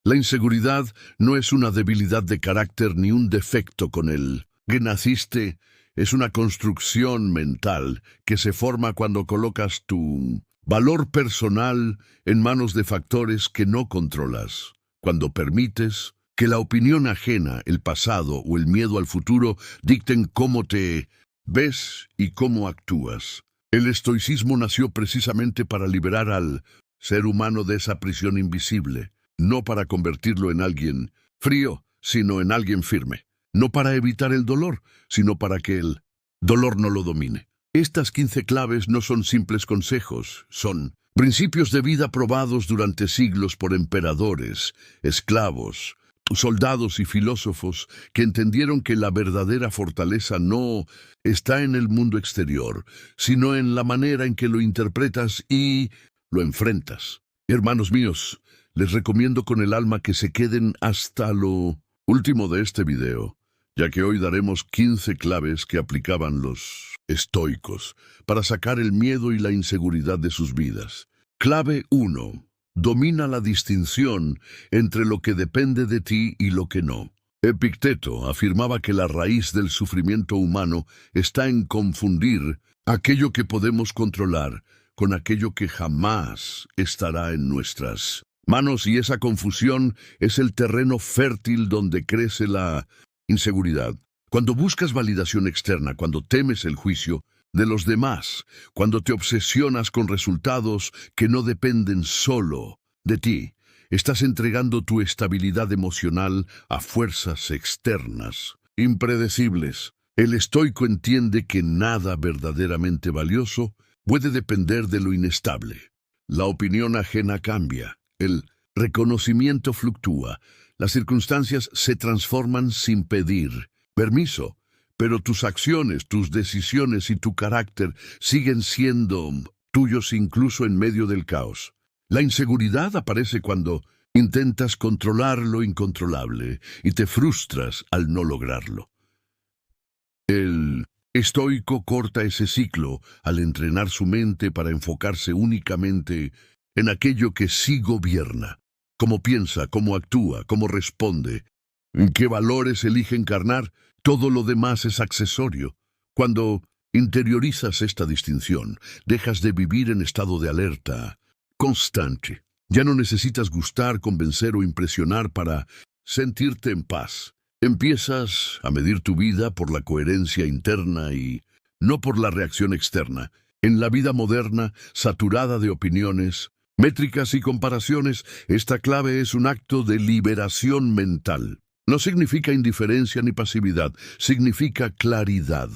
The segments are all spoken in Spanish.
La inseguridad no es una debilidad de carácter ni un defecto con el que naciste, es una construcción mental que se forma cuando colocas tu valor personal en manos de factores que no controlas, cuando permites que la opinión ajena, el pasado o el miedo al futuro dicten cómo te ves y cómo actúas. El estoicismo nació precisamente para liberar al ser humano de esa prisión invisible, no para convertirlo en alguien frío, sino en alguien firme. No para evitar el dolor, sino para que el dolor no lo domine. Estas 15 claves no son simples consejos, son principios de vida probados durante siglos por emperadores, esclavos, soldados y filósofos que entendieron que la verdadera fortaleza no está en el mundo exterior, sino en la manera en que lo interpretas y lo enfrentas. Hermanos míos, les recomiendo con el alma que se queden hasta lo último de este video, ya que hoy daremos 15 claves que aplicaban los estoicos para sacar el miedo y la inseguridad de sus vidas. Clave 1. Domina la distinción entre lo que depende de ti y lo que no. Epicteto afirmaba que la raíz del sufrimiento humano está en confundir aquello que podemos controlar con aquello que jamás estará en nuestras manos, y esa confusión es el terreno fértil donde crece la inseguridad. Cuando buscas validación externa, cuando temes el juicio de los demás, cuando te obsesionas con resultados que no dependen solo de ti, estás entregando tu estabilidad emocional a fuerzas externas, impredecibles. El estoico entiende que nada verdaderamente valioso puede depender de lo inestable. La opinión ajena cambia, el reconocimiento fluctúa, las circunstancias se transforman sin pedir permiso, pero tus acciones, tus decisiones y tu carácter siguen siendo tuyos incluso en medio del caos. La inseguridad aparece cuando intentas controlar lo incontrolable y te frustras al no lograrlo. El estoico corta ese ciclo al entrenar su mente para enfocarse únicamente en aquello que sí gobierna. Cómo piensa, cómo actúa, cómo responde, en qué valores elige encarnar. Todo lo demás es accesorio. Cuando interiorizas esta distinción, dejas de vivir en estado de alerta constante. Ya no necesitas gustar, convencer o impresionar para sentirte en paz. Empiezas a medir tu vida por la coherencia interna y no por la reacción externa. En la vida moderna, saturada de opiniones, métricas y comparaciones, esta clave es un acto de liberación mental. No significa indiferencia ni pasividad, significa claridad.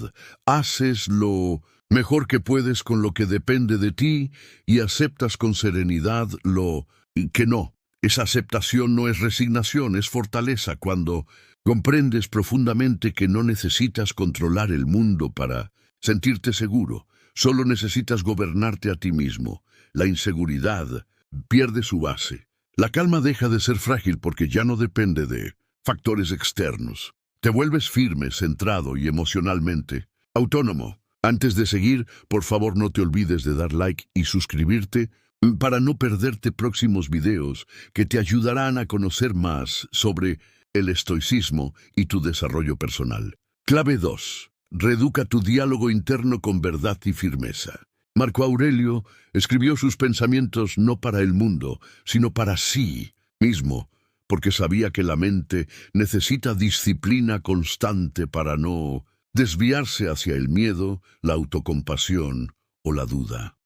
Haces lo mejor que puedes con lo que depende de ti y aceptas con serenidad lo que no. Esa aceptación no es resignación, es fortaleza. Cuando comprendes profundamente que no necesitas controlar el mundo para sentirte seguro, solo necesitas gobernarte a ti mismo. La inseguridad pierde su base. La calma deja de ser frágil porque ya no depende de factores externos. Te vuelves firme, centrado y emocionalmente autónomo. Antes de seguir, por favor no te olvides de dar like y suscribirte para no perderte próximos videos que te ayudarán a conocer más sobre el estoicismo y tu desarrollo personal. Clave 2. Reeduca tu diálogo interno con verdad y firmeza. Marco Aurelio escribió sus pensamientos no para el mundo, sino para sí mismo, porque sabía que la mente necesita disciplina constante para no desviarse hacia el miedo, la autocompasión o la duda.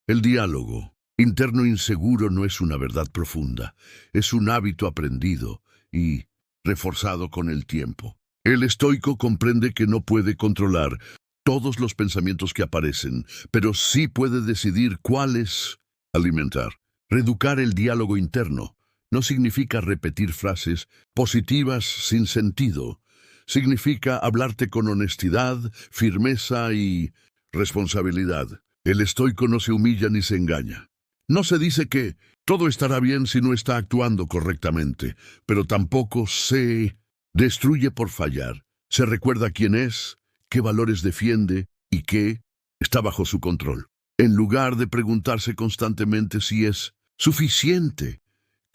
El diálogo interno inseguro no es una verdad profunda, es un hábito aprendido y reforzado con el tiempo. El estoico comprende que no puede controlar todos los pensamientos que aparecen, pero sí puede decidir cuáles alimentar. Reeducar el diálogo interno no significa repetir frases positivas sin sentido. Significa hablarte con honestidad, firmeza y responsabilidad. El estoico no se humilla ni se engaña. No se dice que todo estará bien si no está actuando correctamente, pero tampoco se destruye por fallar. Se recuerda quién es, qué valores defiende y qué está bajo su control. En lugar de preguntarse constantemente si es suficiente,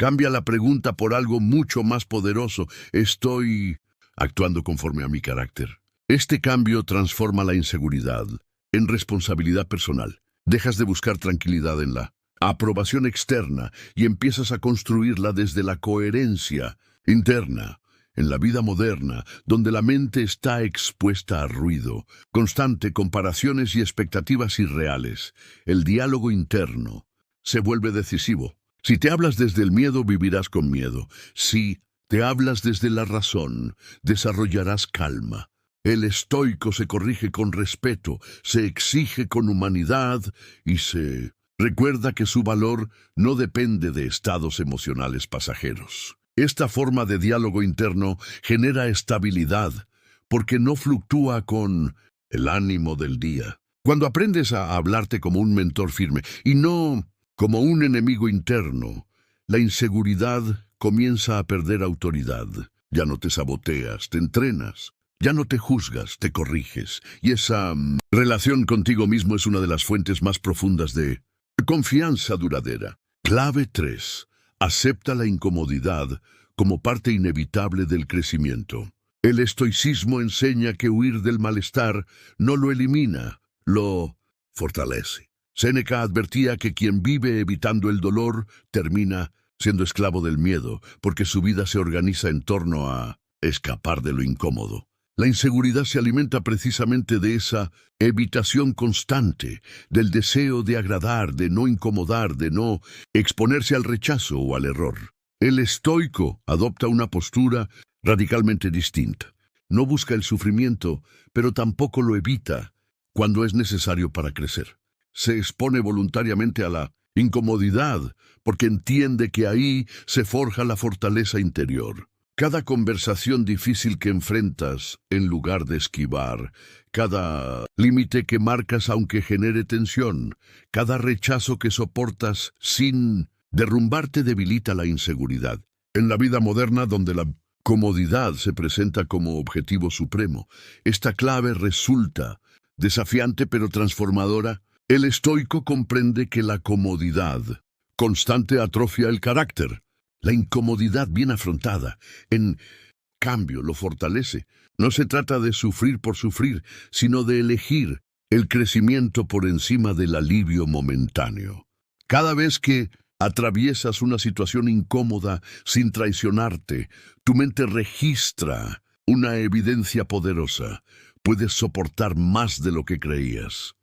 Cambia la pregunta por algo mucho más poderoso. ¿Estoy actuando conforme a mi carácter? Este cambio transforma la inseguridad en responsabilidad personal. Dejas de buscar tranquilidad en la aprobación externa y empiezas a construirla desde la coherencia interna. En la vida moderna, donde la mente está expuesta a ruido, constante comparaciones y expectativas irreales, el diálogo interno se vuelve decisivo. Si te hablas desde el miedo, vivirás con miedo. Si te hablas desde la razón, desarrollarás calma. El estoico se corrige con respeto, se exige con humanidad y se recuerda que su valor no depende de estados emocionales pasajeros. Esta forma de diálogo interno genera estabilidad porque no fluctúa con el ánimo del día. Cuando aprendes a hablarte como un mentor firme y no como un enemigo interno, la inseguridad comienza a perder autoridad. Ya no te saboteas, te entrenas. Ya no te juzgas, te corriges. Y esa relación contigo mismo es una de las fuentes más profundas de confianza duradera. Clave 3. Acepta la incomodidad como parte inevitable del crecimiento. El estoicismo enseña que huir del malestar no lo elimina, lo fortalece. Séneca advertía que quien vive evitando el dolor termina siendo esclavo del miedo, porque su vida se organiza en torno a escapar de lo incómodo. La inseguridad se alimenta precisamente de esa evitación constante, del deseo de agradar, de no incomodar, de no exponerse al rechazo o al error. El estoico adopta una postura radicalmente distinta. No busca el sufrimiento, pero tampoco lo evita cuando es necesario para crecer. Se expone voluntariamente a la incomodidad porque entiende que ahí se forja la fortaleza interior. Cada conversación difícil que enfrentas, en lugar de esquivar, cada límite que marcas aunque genere tensión, cada rechazo que soportas sin derrumbarte debilita la inseguridad. En la vida moderna, donde la comodidad se presenta como objetivo supremo, esta clave resulta desafiante pero transformadora. El estoico comprende que la comodidad constante atrofia el carácter. La incomodidad bien afrontada, en cambio, lo fortalece. No se trata de sufrir por sufrir, sino de elegir el crecimiento por encima del alivio momentáneo. Cada vez que atraviesas una situación incómoda sin traicionarte, tu mente registra una evidencia poderosa. Puedes soportar más de lo que creías.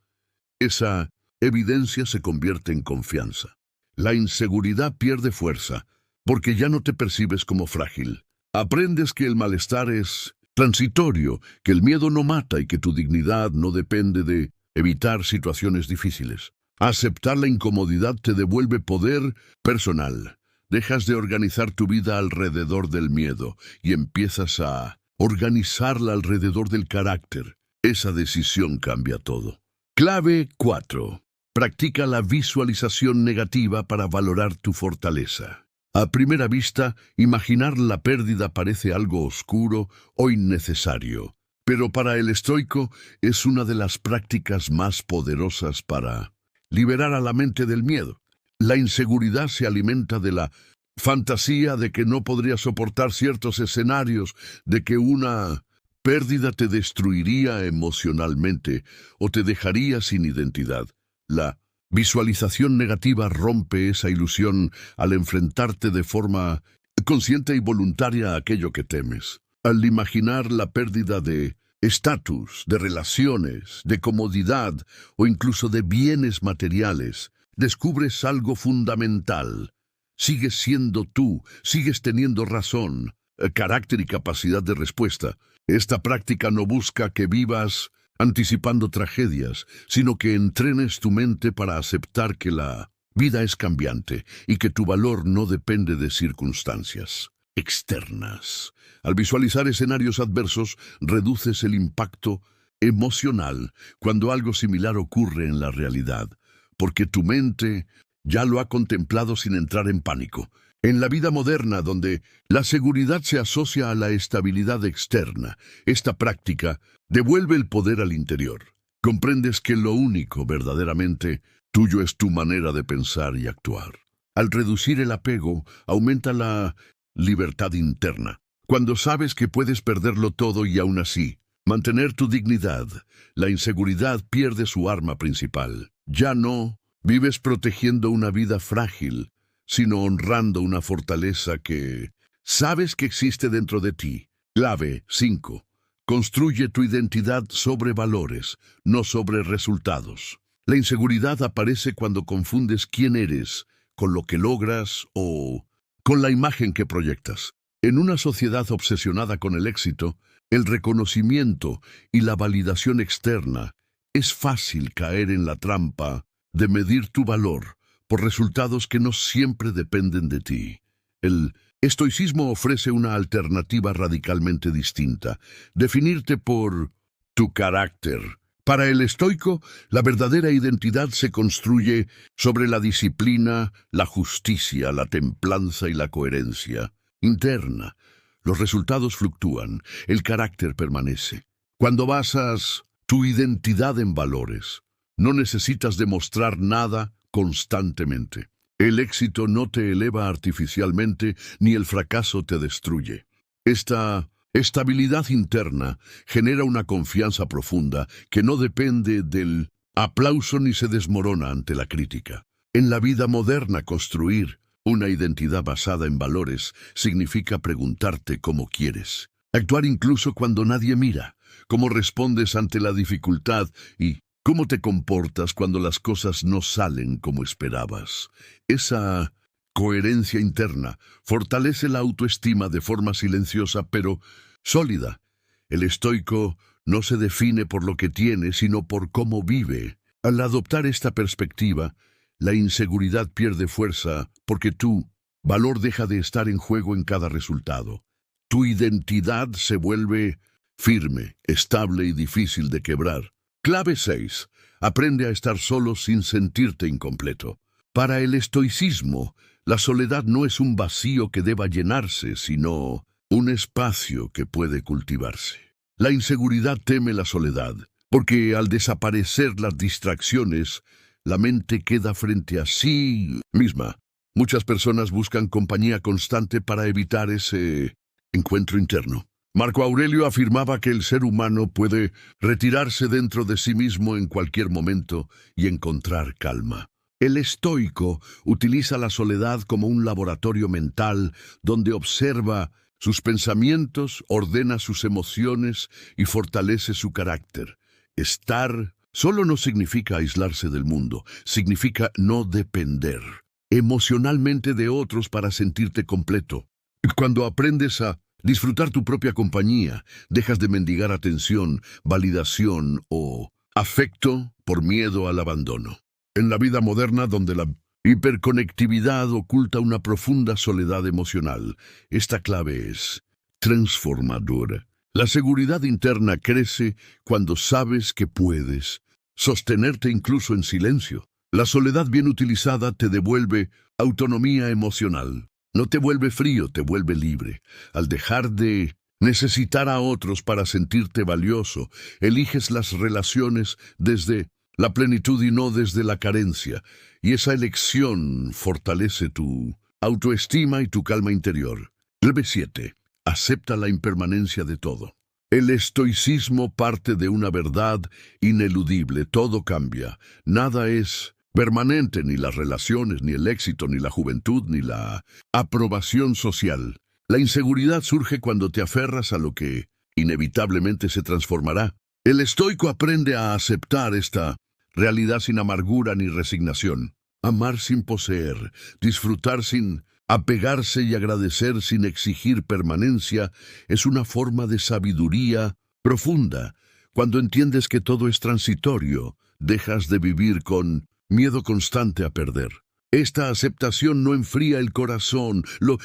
Esa evidencia se convierte en confianza. La inseguridad pierde fuerza, porque ya no te percibes como frágil. Aprendes que el malestar es transitorio, que el miedo no mata y que tu dignidad no depende de evitar situaciones difíciles. Aceptar la incomodidad te devuelve poder personal. Dejas de organizar tu vida alrededor del miedo y empiezas a organizarla alrededor del carácter. Esa decisión cambia todo. Clave 4. Practica la visualización negativa para valorar tu fortaleza. A primera vista, imaginar la pérdida parece algo oscuro o innecesario, pero para el estoico es una de las prácticas más poderosas para liberar a la mente del miedo. La inseguridad se alimenta de la fantasía de que no podrías soportar ciertos escenarios, de que una pérdida te destruiría emocionalmente o te dejaría sin identidad. La visualización negativa rompe esa ilusión al enfrentarte de forma consciente y voluntaria a aquello que temes. Al imaginar la pérdida de estatus, de relaciones, de comodidad o incluso de bienes materiales, descubres algo fundamental. Sigues siendo tú, sigues teniendo razón, carácter y capacidad de respuesta. Esta práctica no busca que vivas anticipando tragedias, sino que entrenes tu mente para aceptar que la vida es cambiante y que tu valor no depende de circunstancias externas. Al visualizar escenarios adversos, reduces el impacto emocional cuando algo similar ocurre en la realidad, porque tu mente ya lo ha contemplado sin entrar en pánico. En la vida moderna, donde la seguridad se asocia a la estabilidad externa, esta práctica devuelve el poder al interior. Comprendes que lo único verdaderamente tuyo es tu manera de pensar y actuar. Al reducir el apego, aumenta la libertad interna. Cuando sabes que puedes perderlo todo y aún así mantener tu dignidad, la inseguridad pierde su arma principal. Ya no vives protegiendo una vida frágil, sino honrando una fortaleza que sabes que existe dentro de ti. Clave 5. Construye tu identidad sobre valores, no sobre resultados. La inseguridad aparece cuando confundes quién eres con lo que logras o con la imagen que proyectas. En una sociedad obsesionada con el éxito, el reconocimiento y la validación externa, es fácil caer en la trampa de medir tu valor por resultados que no siempre dependen de ti. El estoicismo ofrece una alternativa radicalmente distinta: definirte por tu carácter. Para el estoico, la verdadera identidad se construye sobre la disciplina, la justicia, la templanza y la coherencia interna. Los resultados fluctúan, el carácter permanece. Cuando basas tu identidad en valores, no necesitas demostrar nada constantemente. El éxito no te eleva artificialmente, ni el fracaso te destruye. Esta estabilidad interna genera una confianza profunda que no depende del aplauso ni se desmorona ante la crítica. En la vida moderna, construir una identidad basada en valores significa preguntarte cómo quieres, actuar incluso cuando nadie mira, cómo respondes ante la dificultad y cómo te comportas cuando las cosas no salen como esperabas. Esa coherencia interna fortalece la autoestima de forma silenciosa pero sólida. El estoico no se define por lo que tiene, sino por cómo vive. Al adoptar esta perspectiva, la inseguridad pierde fuerza porque tu valor deja de estar en juego en cada resultado. Tu identidad se vuelve firme, estable y difícil de quebrar. Clave 6. Aprende a estar solo sin sentirte incompleto. Para el estoicismo, la soledad no es un vacío que deba llenarse, sino un espacio que puede cultivarse. La inseguridad teme la soledad, porque al desaparecer las distracciones, la mente queda frente a sí misma. Muchas personas buscan compañía constante para evitar ese encuentro interno. Marco Aurelio afirmaba que el ser humano puede retirarse dentro de sí mismo en cualquier momento y encontrar calma. El estoico utiliza la soledad como un laboratorio mental donde observa sus pensamientos, ordena sus emociones y fortalece su carácter. Estar solo no significa aislarse del mundo, significa no depender emocionalmente de otros para sentirte completo. Cuando aprendes a disfrutar tu propia compañía, dejas de mendigar atención, validación o afecto por miedo al abandono. En la vida moderna, donde la hiperconectividad oculta una profunda soledad emocional, esta clave es transformadora. La seguridad interna crece cuando sabes que puedes sostenerte incluso en silencio. La soledad bien utilizada te devuelve autonomía emocional. No te vuelve frío, te vuelve libre. Al dejar de necesitar a otros para sentirte valioso, eliges las relaciones desde la plenitud y no desde la carencia, y esa elección fortalece tu autoestima y tu calma interior. Clave 7. Acepta la impermanencia de todo. El estoicismo parte de una verdad ineludible: todo cambia, nada es permanente, ni las relaciones, ni el éxito, ni la juventud, ni la aprobación social. La inseguridad surge cuando te aferras a lo que inevitablemente se transformará. El estoico aprende a aceptar esta realidad sin amargura ni resignación. Amar sin poseer, disfrutar sin apegarse y agradecer sin exigir permanencia es una forma de sabiduría profunda. Cuando entiendes que todo es transitorio, dejas de vivir con miedo constante a perder. Esta aceptación no enfría el corazón, lo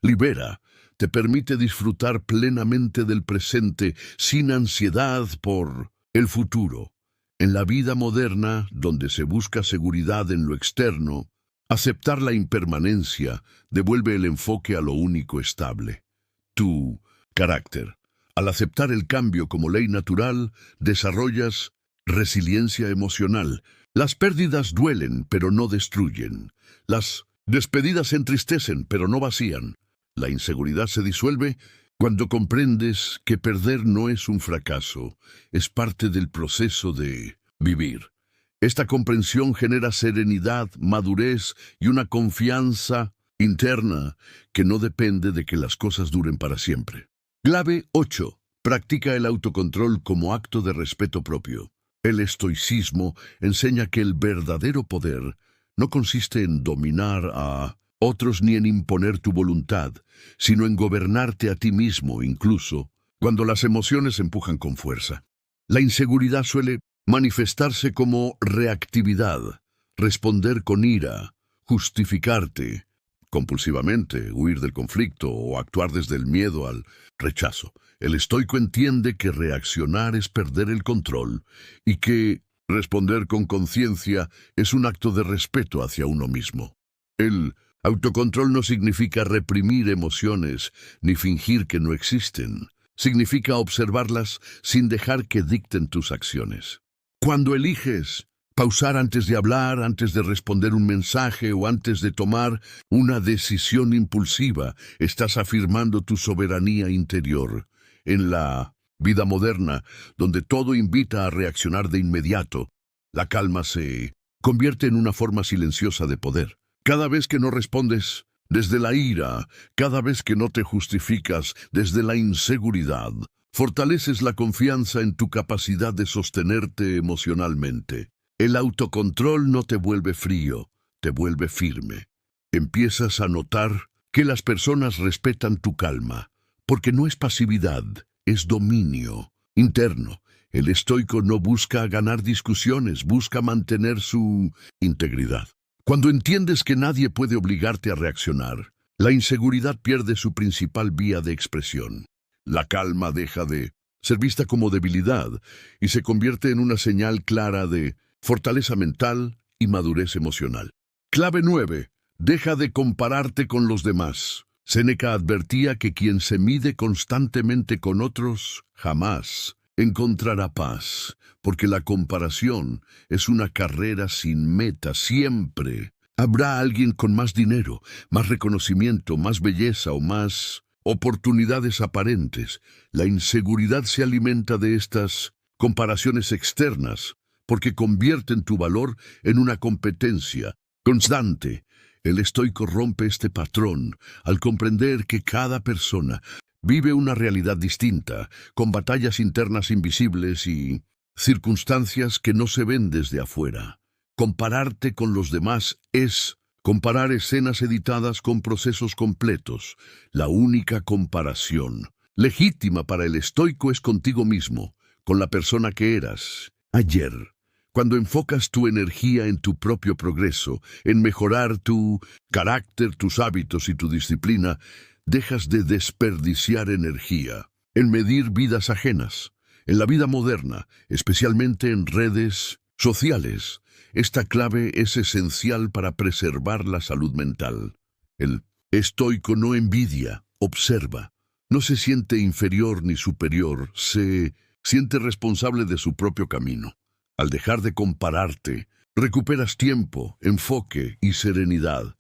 libera. Te permite disfrutar plenamente del presente sin ansiedad por el futuro. En la vida moderna, donde se busca seguridad en lo externo, aceptar la impermanencia devuelve el enfoque a lo único estable: tu carácter. Al aceptar el cambio como ley natural, desarrollas resiliencia emocional. Las pérdidas duelen, pero no destruyen. Las Despedidas entristecen, pero no vacían. La inseguridad se disuelve cuando comprendes que perder no es un fracaso, es parte del proceso de vivir. Esta comprensión genera serenidad, madurez y una confianza interna que no depende de que las cosas duren para siempre. Clave 8. Practica el autocontrol como acto de respeto propio. El estoicismo enseña que el verdadero poder no consiste en dominar a otros ni en imponer tu voluntad, sino en gobernarte a ti mismo, incluso cuando las emociones empujan con fuerza. La inseguridad suele manifestarse como reactividad, responder con ira, justificarte compulsivamente, huir del conflicto o actuar desde el miedo al rechazo. El estoico entiende que reaccionar es perder el control y que responder con conciencia es un acto de respeto hacia uno mismo. El autocontrol no significa reprimir emociones ni fingir que no existen. Significa observarlas sin dejar que dicten tus acciones. Cuando eliges pausar antes de hablar, antes de responder un mensaje o antes de tomar una decisión impulsiva, estás afirmando tu soberanía interior. En la vida moderna, donde todo invita a reaccionar de inmediato, la calma se convierte en una forma silenciosa de poder. Cada vez que no respondes desde la ira, cada vez que no te justificas desde la inseguridad, fortaleces la confianza en tu capacidad de sostenerte emocionalmente. El autocontrol no te vuelve frío, te vuelve firme. Empiezas a notar que las personas respetan tu calma, porque no es pasividad, es dominio interno. El estoico no busca ganar discusiones, busca mantener su integridad. Cuando entiendes que nadie puede obligarte a reaccionar, la inseguridad pierde su principal vía de expresión. La calma deja de ser vista como debilidad y se convierte en una señal clara de fortaleza mental y madurez emocional. Clave 9. Deja de compararte con los demás. Séneca advertía que quien se mide constantemente con otros jamás encontrará paz, porque la comparación es una carrera sin meta. Siempre habrá alguien con más dinero, más reconocimiento, más belleza o más oportunidades aparentes. La inseguridad se alimenta de estas comparaciones externas, porque convierten tu valor en una competencia constante. El estoico rompe este patrón al comprender que cada persona vive una realidad distinta, con batallas internas invisibles y circunstancias que no se ven desde afuera. Compararte con los demás es comparar escenas editadas con procesos completos. La única comparación legítima para el estoico es contigo mismo, con la persona que eras ayer. Cuando enfocas tu energía en tu propio progreso, en mejorar tu carácter, tus hábitos y tu disciplina, dejas de desperdiciar energía en medir vidas ajenas. En la vida moderna, especialmente en redes sociales, esta clave es esencial para preservar la salud mental. El estoico no envidia, observa. No se siente inferior ni superior, se siente responsable de su propio camino. Al dejar de compararte, recuperas tiempo, enfoque y serenidad.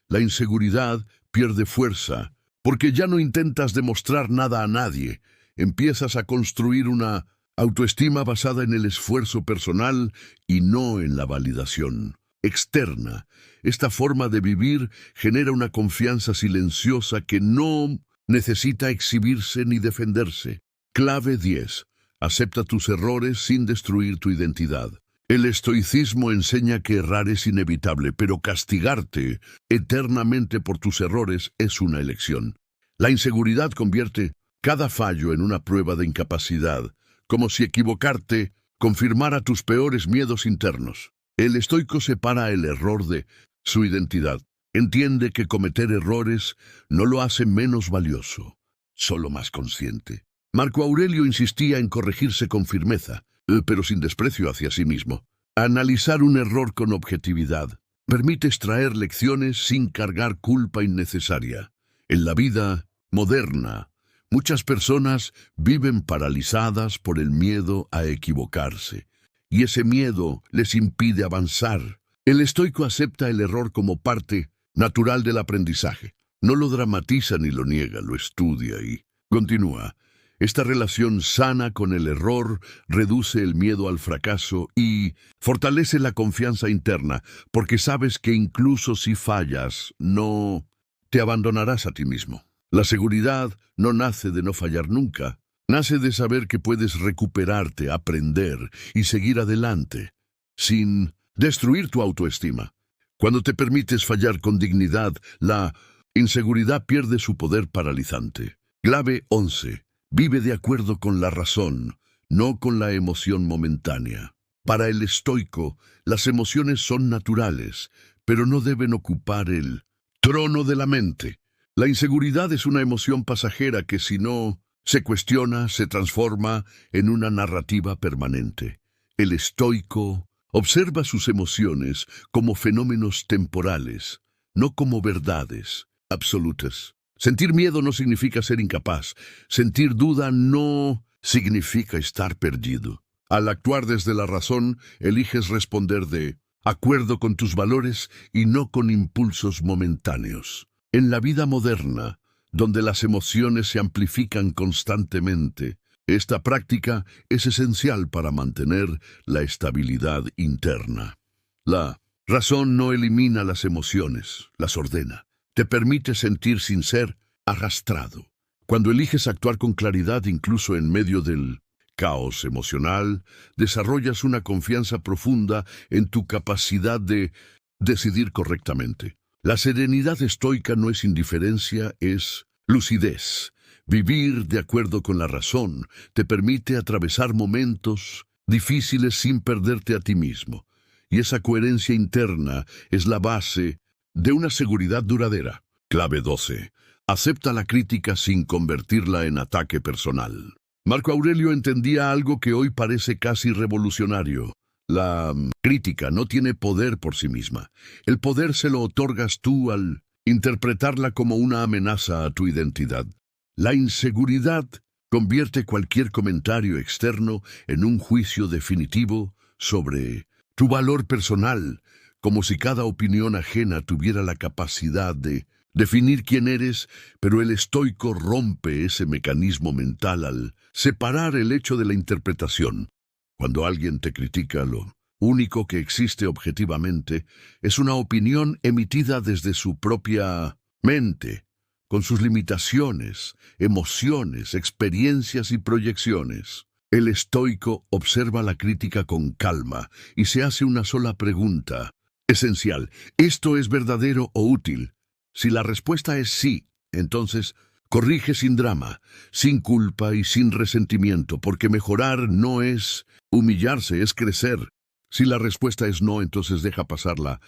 La inseguridad pierde fuerza, porque ya no intentas demostrar nada a nadie. Empiezas a construir una autoestima basada en el esfuerzo personal y no en la validación externa. Esta forma de vivir genera una confianza silenciosa que no necesita exhibirse ni defenderse. Clave 10. Acepta tus errores sin destruir tu identidad. El estoicismo enseña que errar es inevitable, pero castigarte eternamente por tus errores es una elección. La inseguridad convierte cada fallo en una prueba de incapacidad, como si equivocarte confirmara tus peores miedos internos. El estoico separa el error de su identidad. Entiende que cometer errores no lo hace menos valioso, solo más consciente. Marco Aurelio insistía en corregirse con firmeza, pero sin desprecio hacia sí mismo. Analizar un error con objetividad permite extraer lecciones sin cargar culpa innecesaria. En la vida moderna, muchas personas viven paralizadas por el miedo a equivocarse, y ese miedo les impide avanzar. El estoico acepta el error como parte natural del aprendizaje. No lo dramatiza ni lo niega, lo estudia y continúa. Esta relación sana con el error reduce el miedo al fracaso y fortalece la confianza interna, porque sabes que incluso si fallas, no te abandonarás a ti mismo. La seguridad no nace de no fallar nunca, nace de saber que puedes recuperarte, aprender y seguir adelante, sin destruir tu autoestima. Cuando te permites fallar con dignidad, la inseguridad pierde su poder paralizante. Clave 11. Vive de acuerdo con la razón, no con la emoción momentánea. Para el estoico, las emociones son naturales, pero no deben ocupar el trono de la mente. La inseguridad es una emoción pasajera que, si no se cuestiona, se transforma en una narrativa permanente. El estoico observa sus emociones como fenómenos temporales, no como verdades absolutas. Sentir miedo no significa ser incapaz. Sentir duda no significa estar perdido. Al actuar desde la razón, eliges responder de acuerdo con tus valores y no con impulsos momentáneos. En la vida moderna, donde las emociones se amplifican constantemente, esta práctica es esencial para mantener la estabilidad interna. La razón no elimina las emociones, las ordena. Te permite sentir sin ser arrastrado. Cuando eliges actuar con claridad incluso en medio del caos emocional, desarrollas una confianza profunda en tu capacidad de decidir correctamente. La serenidad estoica no es indiferencia, es lucidez. Vivir de acuerdo con la razón te permite atravesar momentos difíciles sin perderte a ti mismo. Y esa coherencia interna es la base de una seguridad duradera. Clave 12. Acepta la crítica sin convertirla en ataque personal. Marco Aurelio entendía algo que hoy parece casi revolucionario. La crítica no tiene poder por sí misma. El poder se lo otorgas tú al interpretarla como una amenaza a tu identidad. La inseguridad convierte cualquier comentario externo en un juicio definitivo sobre tu valor personal, como si cada opinión ajena tuviera la capacidad de definir quién eres, pero el estoico rompe ese mecanismo mental al separar el hecho de la interpretación. Cuando alguien te critica, lo único que existe objetivamente es una opinión emitida desde su propia mente, con sus limitaciones, emociones, experiencias y proyecciones. El estoico observa la crítica con calma y se hace una sola pregunta esencial: ¿esto es verdadero o útil? Si la respuesta es sí, entonces corrige sin drama, sin culpa y sin resentimiento, porque mejorar no es humillarse, es crecer. Si la respuesta es no, entonces deja pasar la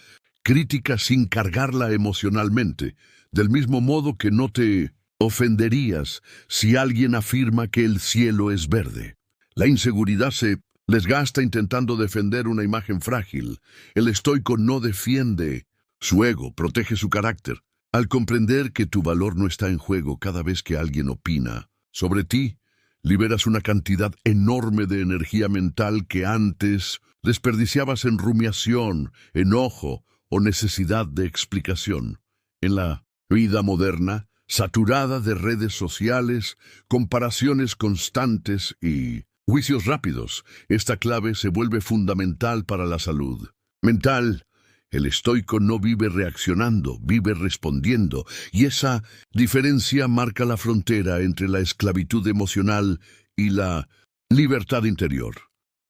crítica sin cargarla emocionalmente, del mismo modo que no te ofenderías si alguien afirma que el cielo es verde. La inseguridad se desgasta intentando defender una imagen frágil. El estoico no defiende su ego, protege su carácter. Al comprender que tu valor no está en juego cada vez que alguien opina sobre ti, liberas una cantidad enorme de energía mental que antes desperdiciabas en rumiación, enojo o necesidad de explicación. En la vida moderna, saturada de redes sociales, comparaciones constantes y juicios rápidos, esta clave se vuelve fundamental para la salud mental. El estoico no vive reaccionando, vive respondiendo, y esa diferencia marca la frontera entre la esclavitud emocional y la libertad interior.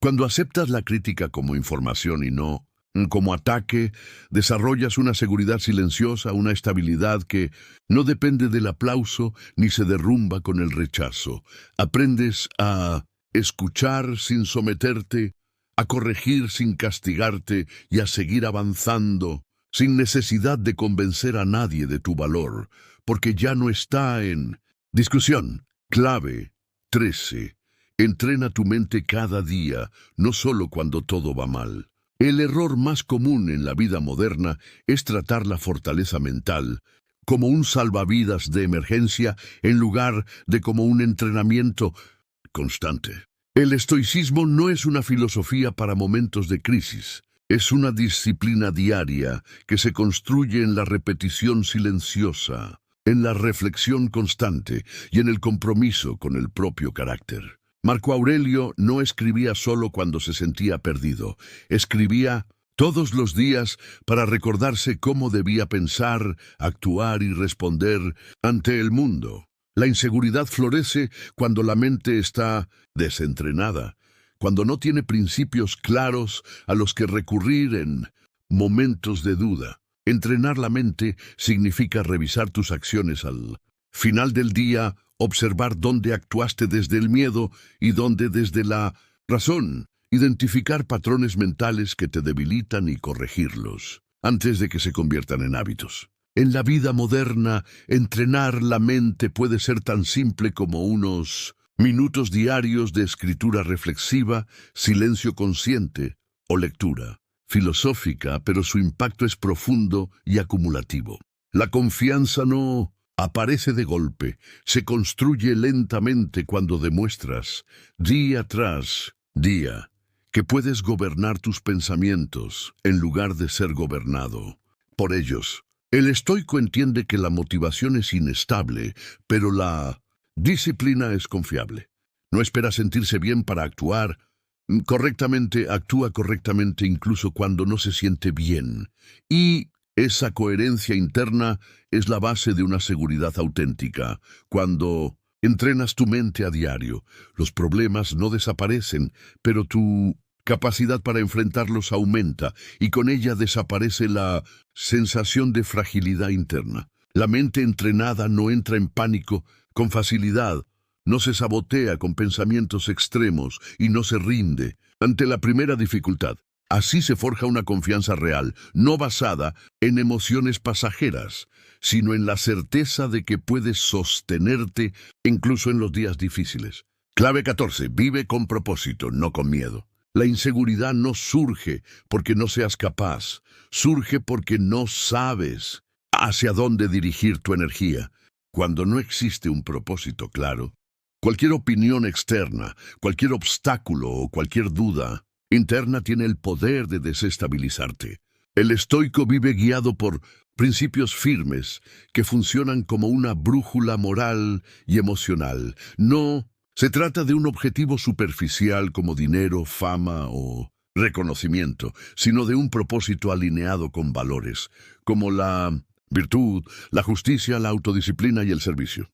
Cuando aceptas la crítica como información y no como ataque, desarrollas una seguridad silenciosa, una estabilidad que no depende del aplauso ni se derrumba con el rechazo. Aprendes a escuchar sin someterte, a corregir sin castigarte y a seguir avanzando, sin necesidad de convencer a nadie de tu valor, porque ya no está en discusión. Clave 13. Entrena tu mente cada día, no solo cuando todo va mal. El error más común en la vida moderna es tratar la fortaleza mental como un salvavidas de emergencia en lugar de como un entrenamiento constante. El estoicismo no es una filosofía para momentos de crisis, Es una disciplina diaria que se construye en la repetición silenciosa, en la reflexión constante y en el compromiso con el propio carácter. Marco Aurelio no escribía solo cuando se sentía perdido, escribía todos los días para recordarse cómo debía pensar, actuar y responder ante el mundo. La inseguridad florece cuando la mente está desentrenada, cuando no tiene principios claros a los que recurrir en momentos de duda. Entrenar la mente significa revisar tus acciones al final del día, observar dónde actuaste desde el miedo y dónde desde la razón, identificar patrones mentales que te debilitan y corregirlos, antes de que se conviertan en hábitos. En la vida moderna, entrenar la mente puede ser tan simple como unos minutos diarios de escritura reflexiva, silencio consciente o lectura filosófica, pero su impacto es profundo y acumulativo. La confianza no aparece de golpe, se construye lentamente cuando demuestras, día tras día, que puedes gobernar tus pensamientos en lugar de ser gobernado por ellos. El estoico entiende que la motivación es inestable, pero la disciplina es confiable. No espera sentirse bien para actuar correctamente, actúa correctamente incluso cuando no se siente bien. Y esa coherencia interna es la base de una seguridad auténtica. Cuando entrenas tu mente a diario, los problemas no desaparecen, pero tu capacidad para enfrentarlos aumenta y con ella desaparece la sensación de fragilidad interna. La mente entrenada no entra en pánico con facilidad, no se sabotea con pensamientos extremos y no se rinde ante la primera dificultad. Así se forja una confianza real, no basada en emociones pasajeras, sino en la certeza de que puedes sostenerte incluso en los días difíciles. Clave 14. Vive con propósito, no con miedo. La inseguridad no surge porque no seas capaz, surge porque no sabes hacia dónde dirigir tu energía. Cuando no existe un propósito claro, cualquier opinión externa, cualquier obstáculo o cualquier duda interna tiene el poder de desestabilizarte. El estoico vive guiado por principios firmes que funcionan como una brújula moral y emocional. No se trata de un objetivo superficial como dinero, fama o reconocimiento, sino de un propósito alineado con valores, como la virtud, la justicia, la autodisciplina y el servicio.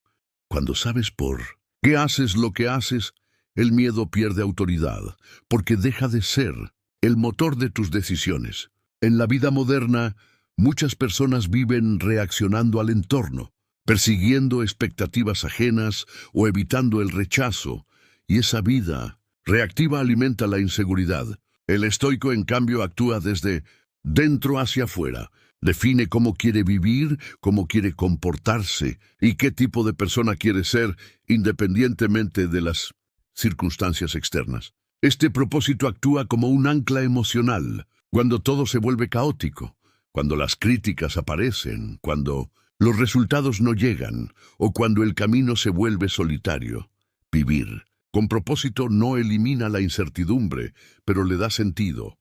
Cuando sabes por qué haces lo que haces, el miedo pierde autoridad, porque deja de ser el motor de tus decisiones. En la vida moderna, muchas personas viven reaccionando al entorno, persiguiendo expectativas ajenas o evitando el rechazo, y esa vida reactiva alimenta la inseguridad. El estoico, en cambio, actúa desde dentro hacia afuera. Define cómo quiere vivir, cómo quiere comportarse y qué tipo de persona quiere ser, independientemente de las circunstancias externas. Este propósito actúa como un ancla emocional cuando todo se vuelve caótico, cuando las críticas aparecen, cuando los resultados no llegan o cuando el camino se vuelve solitario. Vivir con propósito no elimina la incertidumbre, pero le da sentido.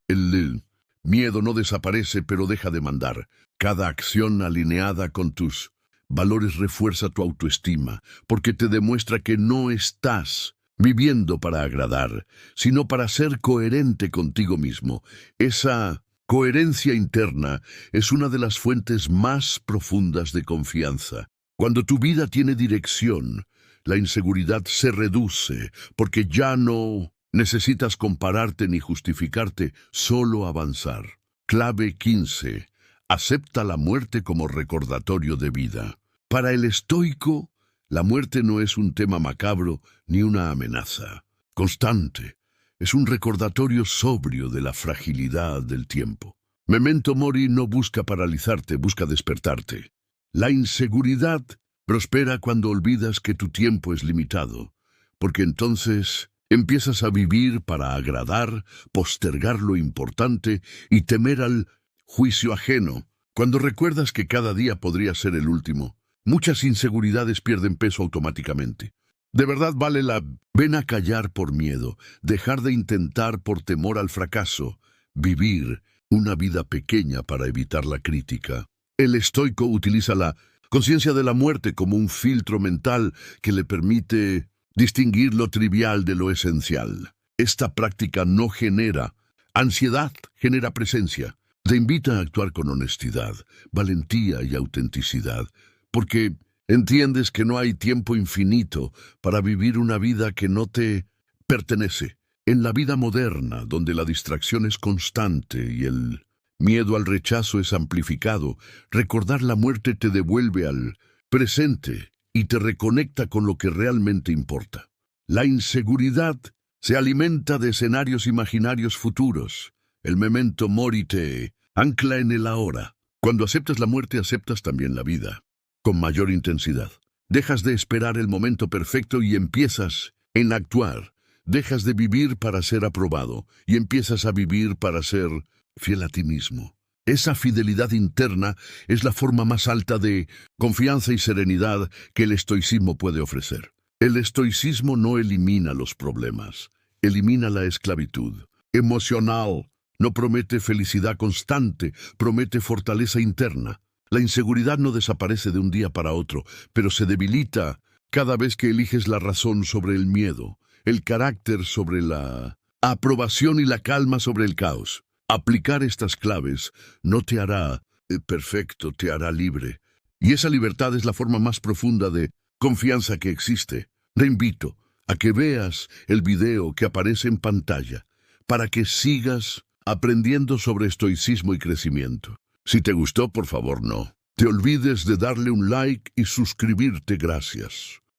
El miedo no desaparece, pero deja de mandar. Cada acción alineada con tus valores refuerza tu autoestima, porque te demuestra que no estás viviendo para agradar, sino para ser coherente contigo mismo. Esa coherencia interna es una de las fuentes más profundas de confianza. Cuando tu vida tiene dirección, la inseguridad se reduce, porque ya no necesitas compararte ni justificarte, solo avanzar. Clave 15. Acepta la muerte como recordatorio de vida. Para el estoico, la muerte no es un tema macabro ni una amenaza constante. Es un recordatorio sobrio de la fragilidad del tiempo. Memento mori no busca paralizarte, busca despertarte. La inseguridad prospera cuando olvidas que tu tiempo es limitado, porque entonces empiezas a vivir para agradar, postergar lo importante y temer al juicio ajeno. Cuando recuerdas que cada día podría ser el último, muchas inseguridades pierden peso automáticamente. De verdad vale la pena callar por miedo, dejar de intentar por temor al fracaso, vivir una vida pequeña para evitar la crítica. El estoico utiliza la conciencia de la muerte como un filtro mental que le permite distinguir lo trivial de lo esencial. Esta práctica no genera ansiedad, genera presencia. Te invita a actuar con honestidad, valentía y autenticidad, porque entiendes que no hay tiempo infinito para vivir una vida que no te pertenece. En la vida moderna, donde la distracción es constante y el miedo al rechazo es amplificado, recordar la muerte te devuelve al presente y te reconecta con lo que realmente importa. La inseguridad se alimenta de escenarios imaginarios futuros. El memento mori te ancla en el ahora. Cuando aceptas la muerte, aceptas también la vida, con mayor intensidad. Dejas de esperar el momento perfecto y empiezas en actuar. Dejas de vivir para ser aprobado y empiezas a vivir para ser fiel a ti mismo. Esa fidelidad interna es la forma más alta de confianza y serenidad que el estoicismo puede ofrecer. El estoicismo no elimina los problemas, elimina la esclavitud emocional. No promete felicidad constante, promete fortaleza interna. La inseguridad no desaparece de un día para otro, pero se debilita cada vez que eliges la razón sobre el miedo, el carácter sobre la aprobación y la calma sobre el caos. Aplicar estas claves no te hará perfecto, te hará libre. Y esa libertad es la forma más profunda de confianza que existe. Te invito a que veas el video que aparece en pantalla para que sigas aprendiendo sobre estoicismo y crecimiento. Si te gustó, por favor, no te olvides de darle un like y suscribirte. Gracias.